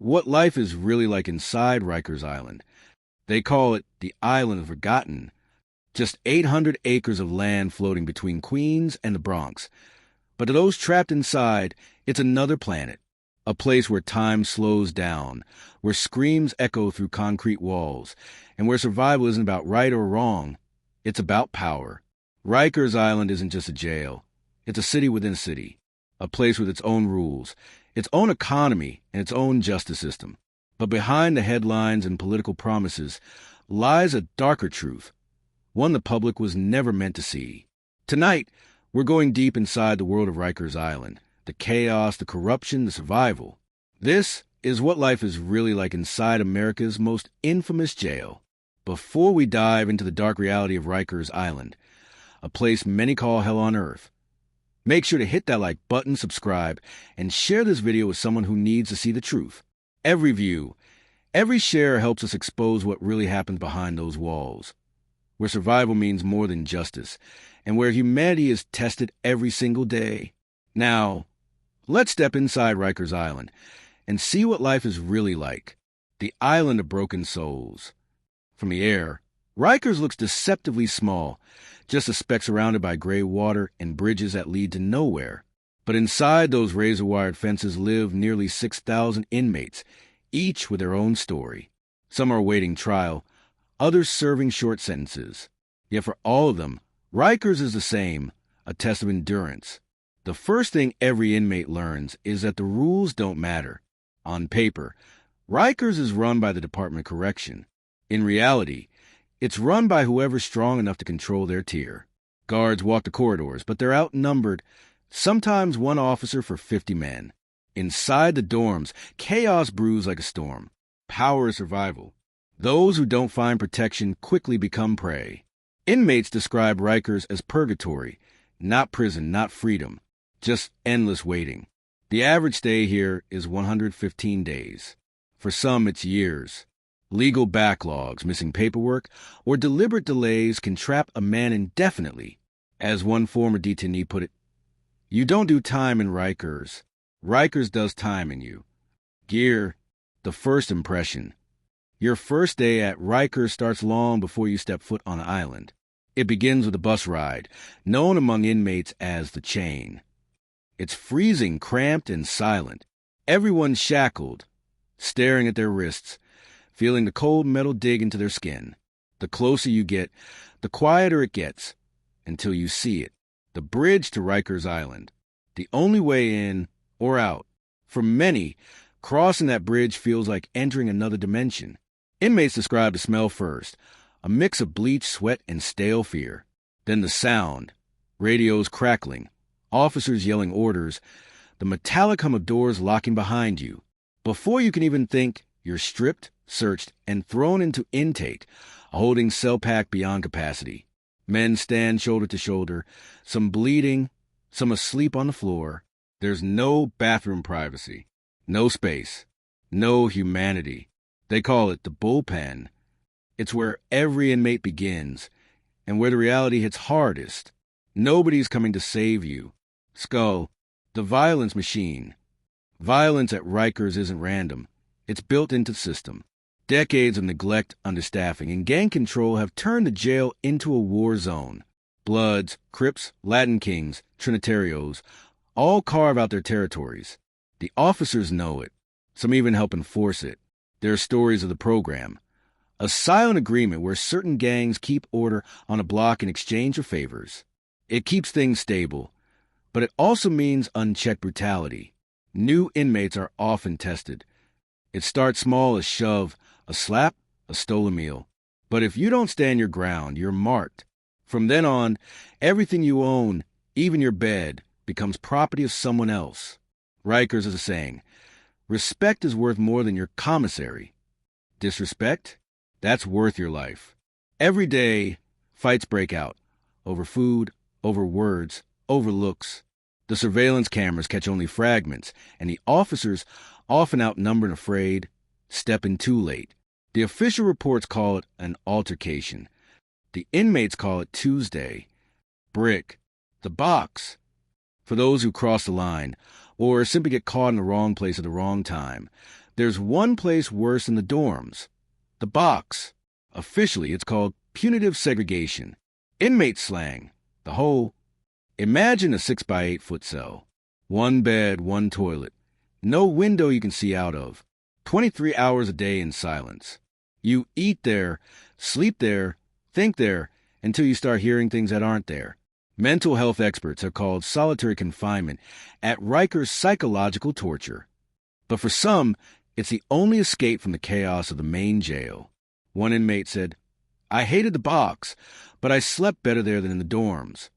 what life is really like inside Rikers Island. They call it the Island of Forgotten. Just 800 acres of land floating between Queens and the Bronx. But to those trapped inside, it's another planet. A place where time slows down, where screams echo through concrete walls, and where survival isn't about right or wrong. It's about power. Rikers Island isn't just a jail. It's a city within a city. A place with its own rules, its own economy, and its own justice system. But behind the headlines and political promises lies a darker truth, one the public was never meant to see. Tonight, we're going deep inside the world of Rikers Island, the chaos, the corruption, the survival. This is what life is really like inside America's most infamous jail. Before we dive into the dark reality of Rikers Island, a place many call hell on earth, make sure to hit that like button, subscribe, and share this video with someone who needs to see the truth. Every view, every share helps us expose what really happens behind those walls, where survival means more than justice, and where humanity is tested every single day. Now, let's step inside Rikers Island and see what life is really like, the island of broken souls. From the air, Rikers looks deceptively small, just a speck surrounded by gray water and bridges that lead to nowhere. But inside those razor-wired fences live nearly 6,000 inmates, each with their own story. Some are awaiting trial, others serving short sentences. Yet for all of them, Rikers is the same, a test of endurance. The first thing every inmate learns is that the rules don't matter. On paper, Rikers is run by the Department of Correction. In reality, it's run by whoever's strong enough to control their tier. Guards walk the corridors, but they're outnumbered, sometimes one officer for 50 men. Inside the dorms, chaos brews like a storm. Power is survival. Those who don't find protection quickly become prey. Inmates describe Rikers as purgatory, not prison, not freedom, just endless waiting. The average stay here is 115 days. For some, it's years. Legal backlogs, missing paperwork, or deliberate delays can trap a man indefinitely. As one former detainee put it, "You don't do time in Rikers. Rikers does time in you." Gear, the first impression. Your first day at Rikers starts long before you step foot on the island. It begins with a bus ride, known among inmates as the chain. It's freezing, cramped, and silent. Everyone's shackled, staring at their wrists, feeling the cold metal dig into their skin. The closer you get, the quieter it gets, until you see it. The bridge to Rikers Island. The only way in or out. For many, crossing that bridge feels like entering another dimension. Inmates describe the smell first, a mix of bleach, sweat, and stale fear. Then the sound, radios crackling, officers yelling orders, the metallic hum of doors locking behind you. Before you can even think, you're stripped, searched, and thrown into intake, a holding cell packed beyond capacity. Men stand shoulder to shoulder, some bleeding, some asleep on the floor. There's no bathroom privacy, no space, no humanity. They call it the Bullpen. It's where every inmate begins, and where the reality hits hardest. Nobody's coming to save you. Skull, the violence machine. Violence at Rikers isn't random. It's built into the system. Decades of neglect, understaffing, and gang control have turned the jail into a war zone. Bloods, Crips, Latin Kings, Trinitarios, all carve out their territories. The officers know it. Some even help enforce it. There are stories of the program. A silent agreement where certain gangs keep order on a block in exchange for favors. It keeps things stable, but it also means unchecked brutality. New inmates are often tested. It starts small, a shove, a slap, a stolen meal. But if you don't stand your ground, you're marked. From then on, everything you own, even your bed, becomes property of someone else. Rikers is a saying, respect is worth more than your commissary. Disrespect? That's worth your life. Every day, fights break out. Over food, over words, over looks. The surveillance cameras catch only fragments, and the officers, often outnumbered and afraid, step in too late. The official reports call it an altercation. The inmates call it Tuesday. Brick. The box. For those who cross the line, or simply get caught in the wrong place at the wrong time, There's one place worse than the dorms. The box. Officially, it's called punitive segregation. Inmate slang. The hole. Imagine a 6 by 8 foot cell. One bed, one toilet. No window you can see out of. 23 hours a day in silence. You eat there, sleep there, think there, until you start hearing things that aren't there. Mental health experts have called solitary confinement at Rikers psychological torture. But for some, it's the only escape from the chaos of the main jail. One inmate said, "I hated the box, but I slept better there than in the dorms."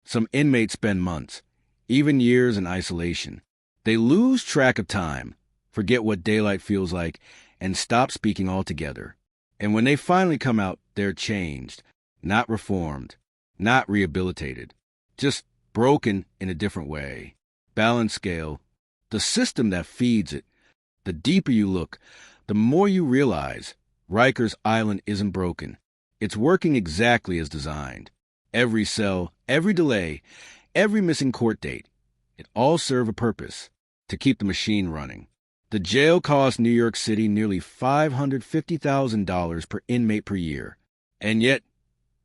Some inmates spend months, even years in isolation. They lose track of time, forget what daylight feels like, and stop speaking altogether. And when they finally come out, they're changed, not reformed, not rehabilitated, just broken in a different way. Balance scale, the system that feeds it. The deeper you look, the more you realize Rikers Island isn't broken. It's working exactly as designed. Every cell, every delay, every missing court date, it all serve a purpose, to keep the machine running. The jail costs New York City nearly $550,000 per inmate per year. And yet,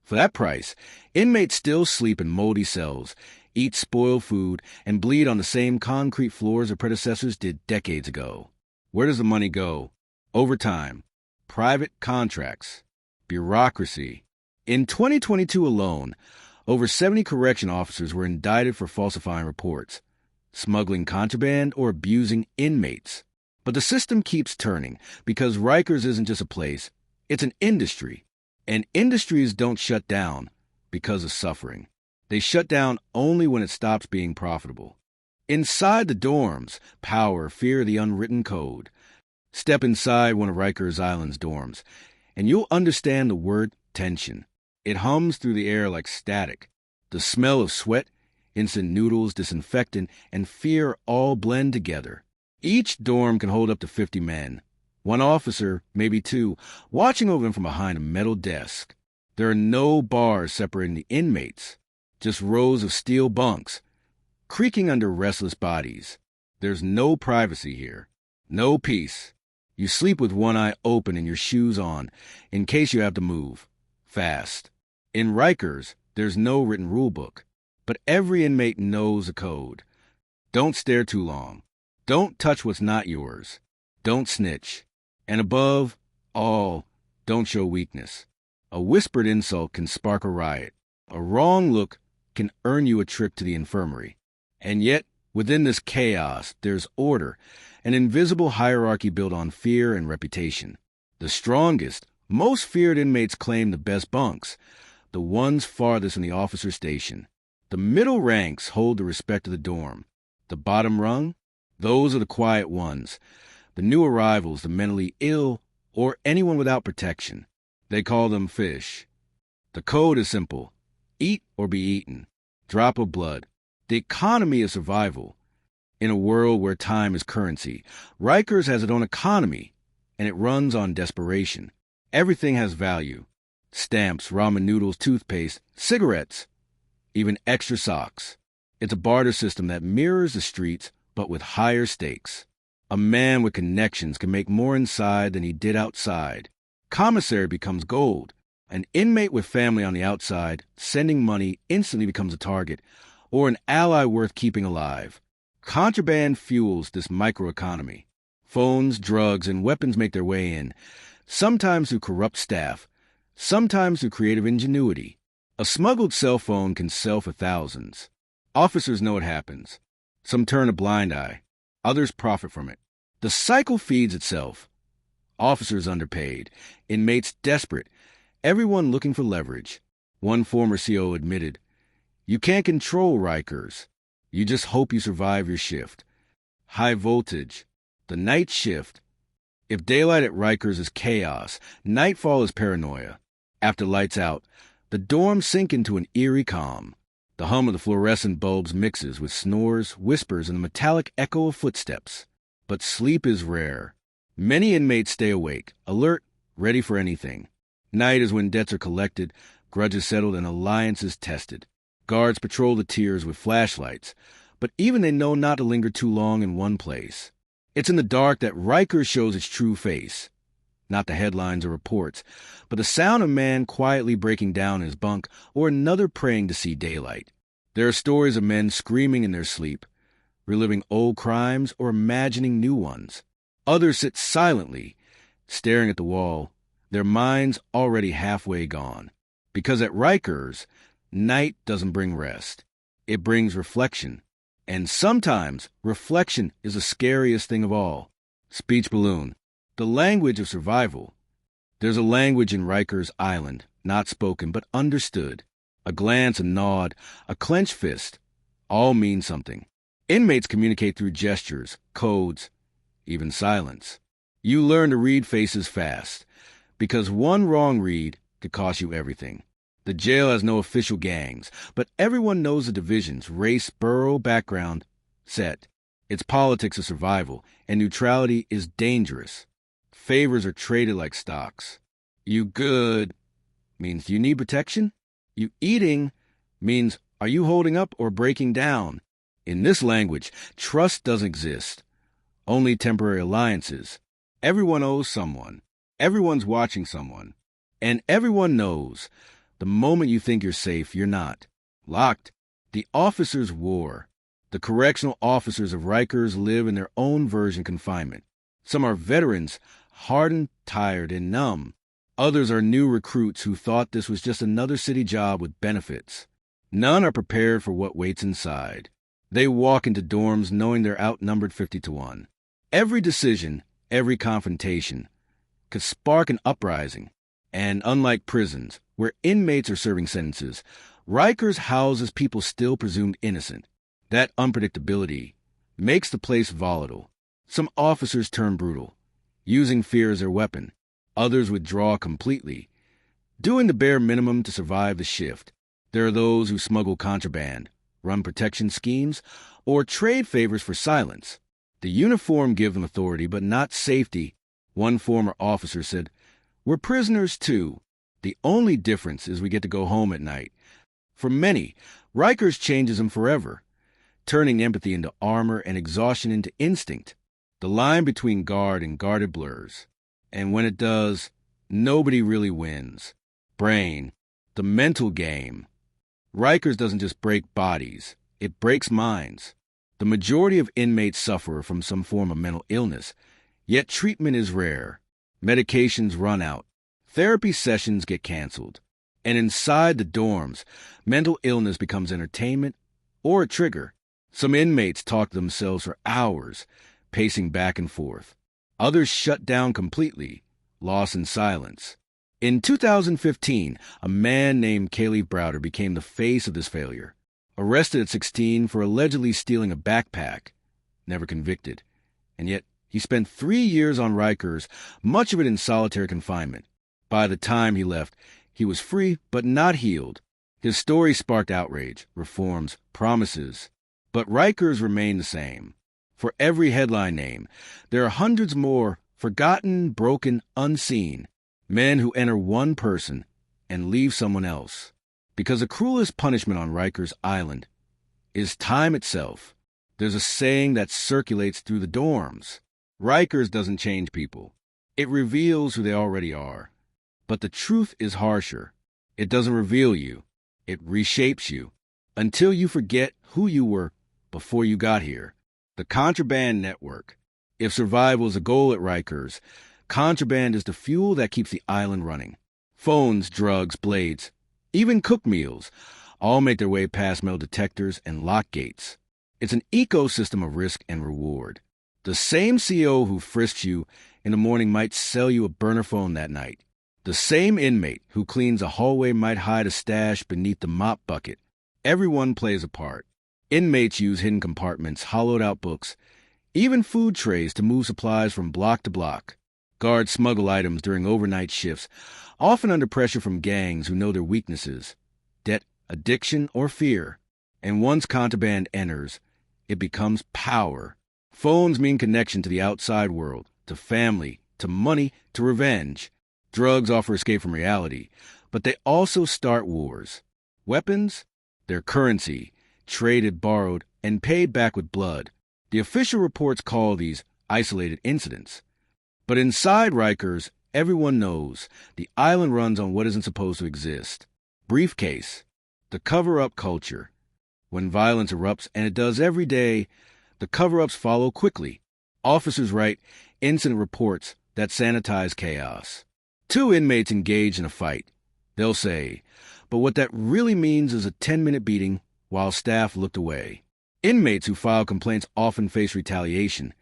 for that price, inmates still sleep in moldy cells, eat spoiled food, and bleed on the same concrete floors their predecessors did decades ago. Where does the money go? Overtime, private contracts, bureaucracy. In 2022 alone, over 70 correction officers were indicted for falsifying reports, smuggling contraband, or abusing inmates. But the system keeps turning because Rikers isn't just a place, it's an industry. And industries don't shut down because of suffering. They shut down only when it stops being profitable. Inside the dorms, power, fear the unwritten code. Step inside one of Rikers Island's dorms, and you'll understand the word tension. It hums through the air like static. The smell of sweat, instant noodles, disinfectant, and fear all blend together. Each dorm can hold up to 50 men. One officer, maybe two, watching over them from behind a metal desk. There are no bars separating the inmates, just rows of steel bunks, creaking under restless bodies. There's no privacy here, no peace. You sleep with one eye open and your shoes on, in case you have to move, fast. In Rikers, there's no written rule book, but every inmate knows a code. Don't stare too long. Don't touch what's not yours. Don't snitch. And above all, don't show weakness. A whispered insult can spark a riot. A wrong look can earn you a trip to the infirmary. And yet, within this chaos, there's order, an invisible hierarchy built on fear and reputation. The strongest, most feared inmates claim the best bunks, the ones farthest from the officer's station. The middle ranks hold the respect of the dorm. The bottom rung? Those are the quiet ones, the new arrivals, the mentally ill, or anyone without protection. They call them fish. The code is simple. Eat or be eaten. Drop of blood. The economy is survival. In a world where time is currency, Rikers has its own economy, and it runs on desperation. Everything has value. Stamps, ramen noodles, toothpaste, cigarettes, even extra socks. It's a barter system that mirrors the streets, but with higher stakes. A man with connections can make more inside than he did outside. Commissary becomes gold. An inmate with family on the outside, sending money instantly becomes a target, or an ally worth keeping alive. Contraband fuels this microeconomy. Phones, drugs, and weapons make their way in, sometimes through corrupt staff, sometimes through creative ingenuity. A smuggled cell phone can sell for thousands. Officers know it happens. Some turn a blind eye. Others profit from it. The cycle feeds itself. Officers underpaid. Inmates desperate. Everyone looking for leverage. One former CO admitted, "You can't control Rikers. You just hope you survive your shift." High voltage. The night shift. If daylight at Rikers is chaos, nightfall is paranoia. After lights out, the dorms sink into an eerie calm. The hum of the fluorescent bulbs mixes with snores, whispers, and the metallic echo of footsteps. But sleep is rare. Many inmates stay awake, alert, ready for anything. Night is when debts are collected, grudges settled, and alliances tested. Guards patrol the tiers with flashlights, but even they know not to linger too long in one place. It's in the dark that Rikers shows its true face. Not the headlines or reports, but the sound of man quietly breaking down in his bunk or another praying to see daylight. There are stories of men screaming in their sleep, reliving old crimes or imagining new ones. Others sit silently, staring at the wall, their minds already halfway gone. Because at Rikers, night doesn't bring rest. It brings reflection. And sometimes reflection is the scariest thing of all. Speech balloon. The language of survival. There's a language in Rikers Island, not spoken but understood. A glance, a nod, a clenched fist, all mean something. Inmates communicate through gestures, codes, even silence. You learn to read faces fast, because one wrong read could cost you everything. The jail has no official gangs, but everyone knows the divisions, race, borough, background, set. It's politics of survival, and neutrality is dangerous. Favors are traded like stocks. You good means, do you need protection? You eating means, are you holding up or breaking down? In this language, trust doesn't exist. Only temporary alliances. Everyone owes someone. Everyone's watching someone. And everyone knows, the moment you think you're safe, you're not. Locked. The officers' war. The correctional officers of Rikers live in their own version confinement. Some are veterans, hardened, tired, and numb. Others are new recruits who thought this was just another city job with benefits. None are prepared for what waits inside. They walk into dorms knowing they're outnumbered 50-1. Every decision, every confrontation, could spark an uprising. And unlike prisons, where inmates are serving sentences, Rikers houses people still presumed innocent. That unpredictability makes the place volatile. Some officers turn brutal, using fear as their weapon. Others withdraw completely, doing the bare minimum to survive the shift. There are those who smuggle contraband, run protection schemes, or trade favors for silence. The uniform gives them authority, but not safety. One former officer said, "We're prisoners too. The only difference is we get to go home at night." For many, Rikers changes them forever, turning empathy into armor and exhaustion into instinct. The line between guard and guarded blurs. And when it does, nobody really wins. Brain, the mental game. Rikers doesn't just break bodies, it breaks minds. The majority of inmates suffer from some form of mental illness, yet treatment is rare. Medications run out. Therapy sessions get canceled. And inside the dorms, mental illness becomes entertainment or a trigger. Some inmates talk to themselves for hours, pacing back and forth. Others shut down completely, lost in silence. In 2015, a man named Caleb Browder became the face of this failure. Arrested at 16 for allegedly stealing a backpack, never convicted. And yet, he spent 3 years on Rikers, much of it in solitary confinement. By the time he left, he was free but not healed. His story sparked outrage, reforms, promises. But Rikers remain the same. For every headline name, there are hundreds more, forgotten, broken, unseen. Men who enter one person and leave someone else. Because the cruelest punishment on Rikers Island is time itself. There's a saying that circulates through the dorms. Rikers doesn't change people. It reveals who they already are. But the truth is harsher. It doesn't reveal you. It reshapes you until you forget who you were before you got here. The Contraband Network. If survival is a goal at Rikers, contraband is the fuel that keeps the island running. Phones, drugs, blades, even cooked meals, all make their way past metal detectors and lock gates. It's an ecosystem of risk and reward. The same CO who frisks you in the morning might sell you a burner phone that night. The same inmate who cleans a hallway might hide a stash beneath the mop bucket. Everyone plays a part. Inmates use hidden compartments, hollowed-out books, even food trays to move supplies from block to block. Guards smuggle items during overnight shifts, often under pressure from gangs who know their weaknesses, debt, addiction, or fear. And once contraband enters, it becomes power. Phones mean connection to the outside world, to family, to money, to revenge. Drugs offer escape from reality, but they also start wars. Weapons? They're currency, traded, borrowed, and paid back with blood. The official reports call these isolated incidents. But inside Rikers, everyone knows the island runs on what isn't supposed to exist. Briefcase, the cover-up culture. When violence erupts, and it does every day, the cover-ups follow quickly. Officers write incident reports that sanitize chaos. 2 inmates engage in a fight. They'll say, but what that really means is a 10-minute beating while staff looked away. Inmates who file complaints often face retaliation,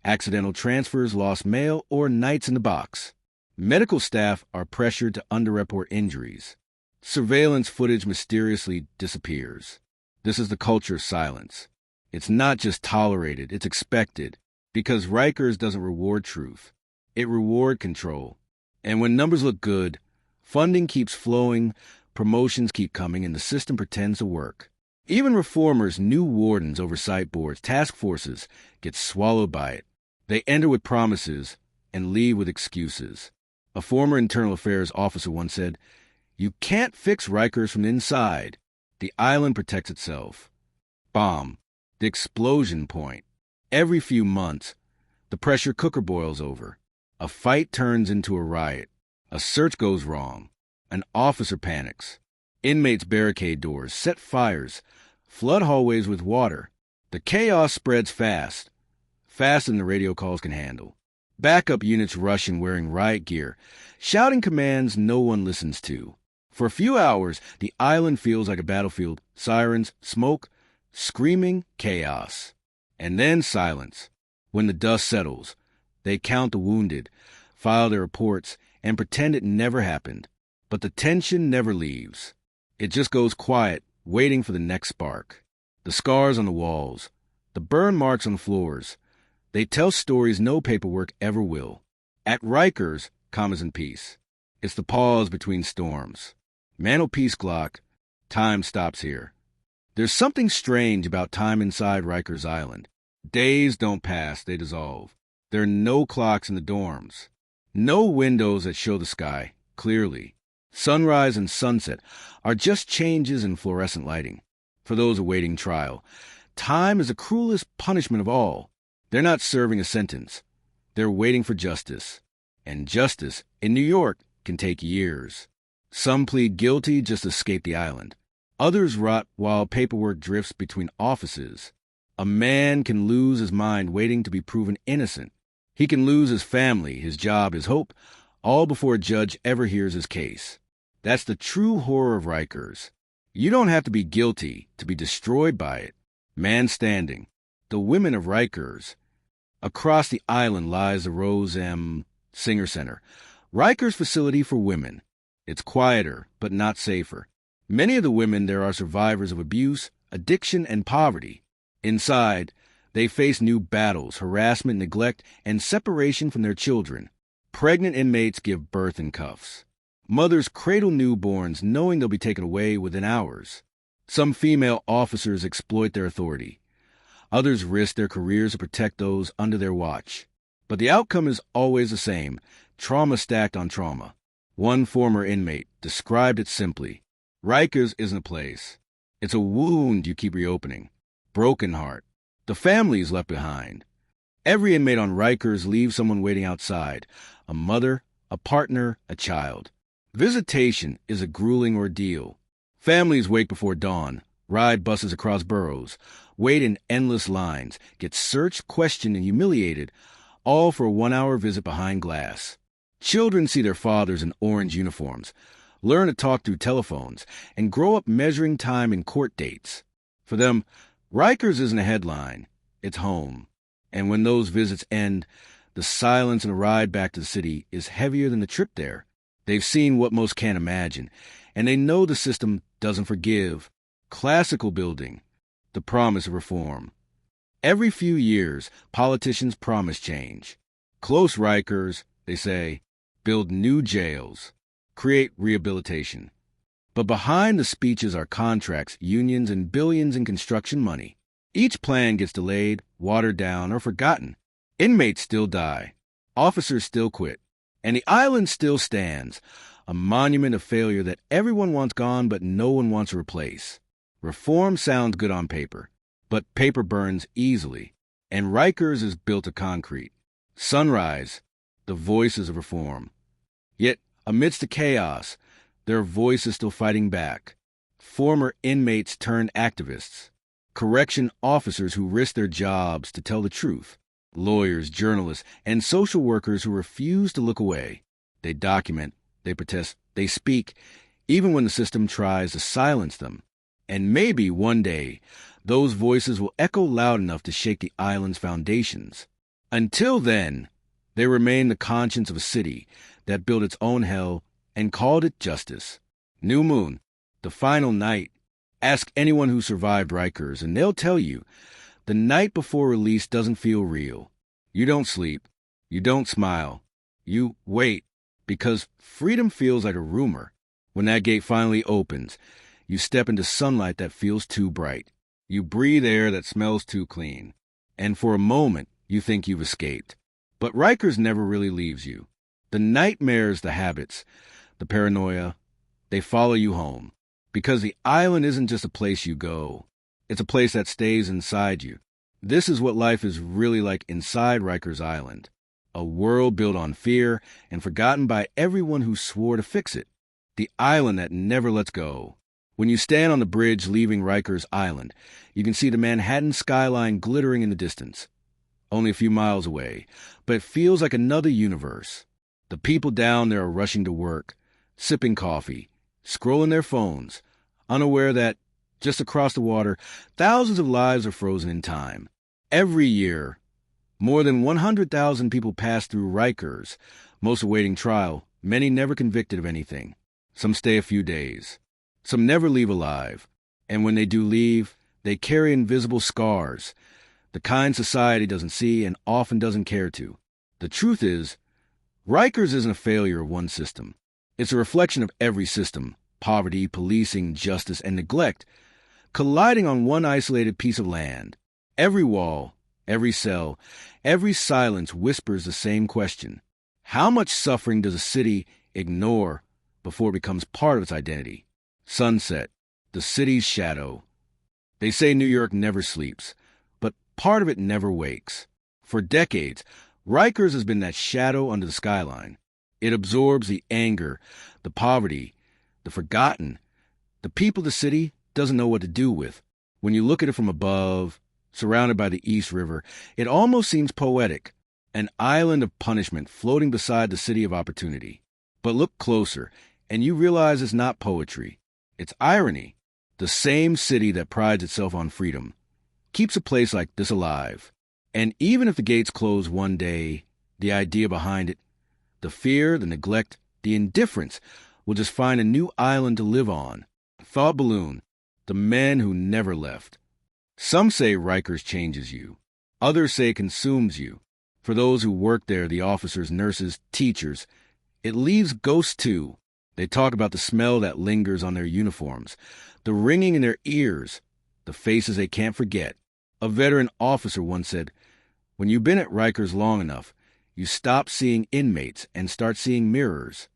accidental transfers, lost mail, or nights in the box. Medical staff are pressured to underreport injuries. Surveillance footage mysteriously disappears. This is the culture of silence. It's not just tolerated, it's expected, because Rikers doesn't reward truth. It rewards control. And when numbers look good, funding keeps flowing, promotions keep coming, and the system pretends to work. Even reformers, new wardens, oversight boards, task forces get swallowed by it. They enter with promises and leave with excuses. A former internal affairs officer once said, "You can't fix Rikers from the inside. The island protects itself." Bomb. The explosion point. Every few months, the pressure cooker boils over. A fight turns into a riot. A search goes wrong. An officer panics. Inmates barricade doors, set fires, flood hallways with water. The chaos spreads fast, faster than the radio calls can handle. Backup units rush in wearing riot gear, shouting commands no one listens to. For a few hours, the island feels like a battlefield. Sirens, smoke, screaming, chaos. And then silence. When the dust settles, they count the wounded, file their reports, and pretend it never happened. But the tension never leaves. It just goes quiet, waiting for the next spark. The scars on the walls, the burn marks on the floors, they tell stories no paperwork ever will. At Rikers, calm is in peace. It's the pause between storms. Mantelpiece clock, time stops here. There's something strange about time inside Rikers Island. Days don't pass, they dissolve. There are no clocks in the dorms. No windows that show the sky clearly. Sunrise and sunset are just changes in fluorescent lighting. For those awaiting trial, time is the cruelest punishment of all. They're not serving a sentence. They're waiting for justice. And justice, in New York, can take years. Some plead guilty just to escape the island. Others rot while paperwork drifts between offices. A man can lose his mind waiting to be proven innocent. He can lose his family, his job, his hope, all before a judge ever hears his case. That's the true horror of Rikers. You don't have to be guilty to be destroyed by it. Man standing. The Women of Rikers. Across the island lies the Rose M. Singer Center, Rikers facility for women. It's quieter, but not safer. Many of the women there are survivors of abuse, addiction, and poverty. Inside, they face new battles, harassment, neglect, and separation from their children. Pregnant inmates give birth in cuffs. Mothers cradle newborns knowing they'll be taken away within hours. Some female officers exploit their authority. Others risk their careers to protect those under their watch. But the outcome is always the same, trauma stacked on trauma. One former inmate described it simply. Rikers isn't a place. It's a wound you keep reopening. Broken heart. The family is left behind. Every inmate on Rikers leaves someone waiting outside. A mother, a partner, a child. Visitation is a grueling ordeal. Families wake before dawn, ride buses across boroughs, wait in endless lines, get searched, questioned, and humiliated, all for a 1-hour visit behind glass. Children see their fathers in orange uniforms, learn to talk through telephones, and grow up measuring time in court dates. For them, Rikers isn't a headline, it's home. And when those visits end, the silence and the ride back to the city is heavier than the trip there. They've seen what most can't imagine, and they know the system doesn't forgive. Classical building, the promise of reform. Every few years, politicians promise change. Close Rikers, they say, build new jails, create rehabilitation. But behind the speeches are contracts, unions, and billions in construction money. Each plan gets delayed, watered down, or forgotten. Inmates still die. Officers still quit. And the island still stands, a monument of failure that everyone wants gone but no one wants to replace. Reform sounds good on paper, but paper burns easily, And Rikers is built of concrete. Sunrise, the voices of reform. Yet, amidst the chaos, there are voices still fighting back. Former inmates turned activists. Correction officers who risk their jobs to tell the truth. Lawyers, journalists, and social workers who refuse to look away. They document, they protest, they speak, even when the system tries to silence them. And maybe one day, those voices will echo loud enough to shake the island's foundations. Until then, they remain the conscience of a city that built its own hell and called it justice. New moon, the final night. Ask anyone who survived Rikers, and they'll tell you, the night before release doesn't feel real. You don't sleep. You don't smile. You wait, because freedom feels like a rumor. When that gate finally opens, you step into sunlight that feels too bright. You breathe air that smells too clean. And for a moment, you think you've escaped. But Rikers never really leaves you. The nightmares, the habits, the paranoia, they follow you home. Because the island isn't just a place you go. It's a place that stays inside you. This is what life is really like inside Rikers Island. A world built on fear and forgotten by everyone who swore to fix it. The island that never lets go. When you stand on the bridge leaving Rikers Island, you can see the Manhattan skyline glittering in the distance. Only a few miles away, but it feels like another universe. The people down there are rushing to work, sipping coffee, scrolling their phones, unaware that, just across the water, thousands of lives are frozen in time. Every year, more than 100,000 people pass through Rikers, most awaiting trial, many never convicted of anything. Some stay a few days. Some never leave alive. And when they do leave, they carry invisible scars, the kind society doesn't see and often doesn't care to. The truth is, Rikers isn't a failure of one system. It's a reflection of every system, poverty, policing, justice, and neglect, colliding on one isolated piece of land. Every wall, every cell, every silence whispers the same question. How much suffering does a city ignore before it becomes part of its identity? Sunset, the city's shadow. They say New York never sleeps, but part of it never wakes. For decades, Rikers has been that shadow under the skyline. It absorbs the anger, the poverty, the forgotten, the people the city doesn't know what to do with. When you look at it from above, surrounded by the East River, it almost seems poetic, an island of punishment floating beside the city of opportunity. But look closer, and you realize it's not poetry. It's irony. The same city that prides itself on freedom keeps a place like this alive. And even if the gates close one day, the idea behind it, the fear, the neglect, the indifference, will just find a new island to live on. Thought balloon, the men who never left. Some say Rikers changes you. Others say it consumes you. For those who work there, the officers, nurses, teachers, it leaves ghosts too. They talk about the smell that lingers on their uniforms, the ringing in their ears, the faces they can't forget. A veteran officer once said, "When you've been at Rikers long enough, you stop seeing inmates and start seeing mirrors.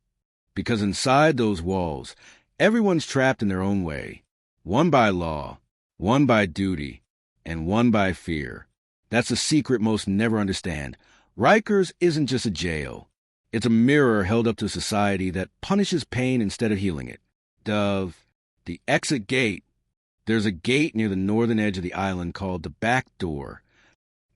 Because inside those walls, everyone's trapped in their own way. One by law, one by duty, and one by fear. That's a secret most never understand. Rikers isn't just a jail. It's a mirror held up to a society that punishes pain instead of healing it. The exit gate. There's a gate near the northern edge of the island called the back door.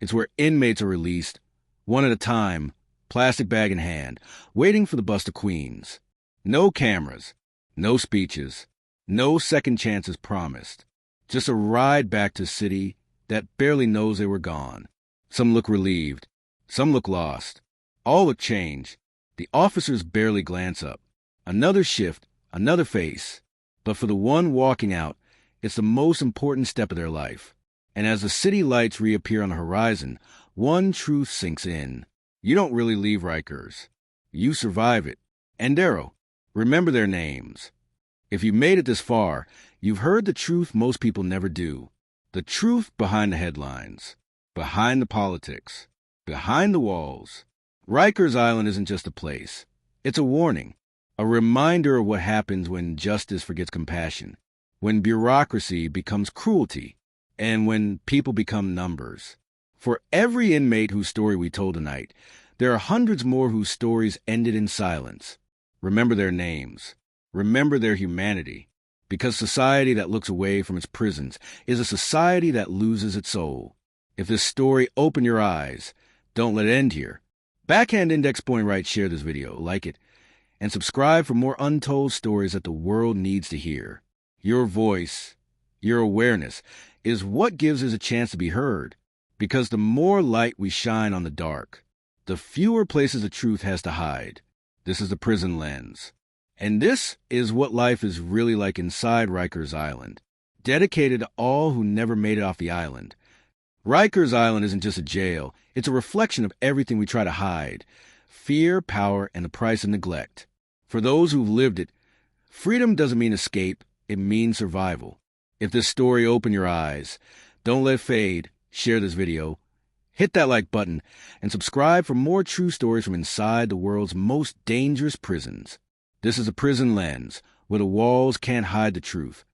It's where inmates are released, one at a time, plastic bag in hand, waiting for the bus to Queens. No cameras, no speeches, no second chances promised. Just a ride back to a city that barely knows they were gone. Some look relieved. Some look lost. All look changed. The officers barely glance up. Another shift, another face. But for the one walking out, it's the most important step of their life. And as the city lights reappear on the horizon, one truth sinks in. You don't really leave Rikers. You survive it. And Darrow, remember their names. If you made it this far, you've heard the truth most people never do. The truth behind the headlines, behind the politics, behind the walls. Rikers Island isn't just a place. It's a warning, a reminder of what happens when justice forgets compassion, when bureaucracy becomes cruelty, and when people become numbers. For every inmate whose story we told tonight, there are hundreds more whose stories ended in silence. Remember their names. Remember their humanity. Because society that looks away from its prisons is a society that loses its soul. If this story opened your eyes, don't let it end here. Backhand index point right, share this video, like it, and subscribe for more untold stories that the world needs to hear. Your voice, your awareness, is what gives us a chance to be heard. Because the more light we shine on the dark, the fewer places the truth has to hide. This is the prison lens. And this is what life is really like inside Rikers Island, dedicated to all who never made it off the island. Rikers Island isn't just a jail, it's a reflection of everything we try to hide: fear, power, and the price of neglect. For those who've lived it, freedom doesn't mean escape, it means survival. If this story opened your eyes, don't let it fade, share this video, hit that like button, and subscribe for more true stories from inside the world's most dangerous prisons. This is a prison lens, where the walls can't hide the truth,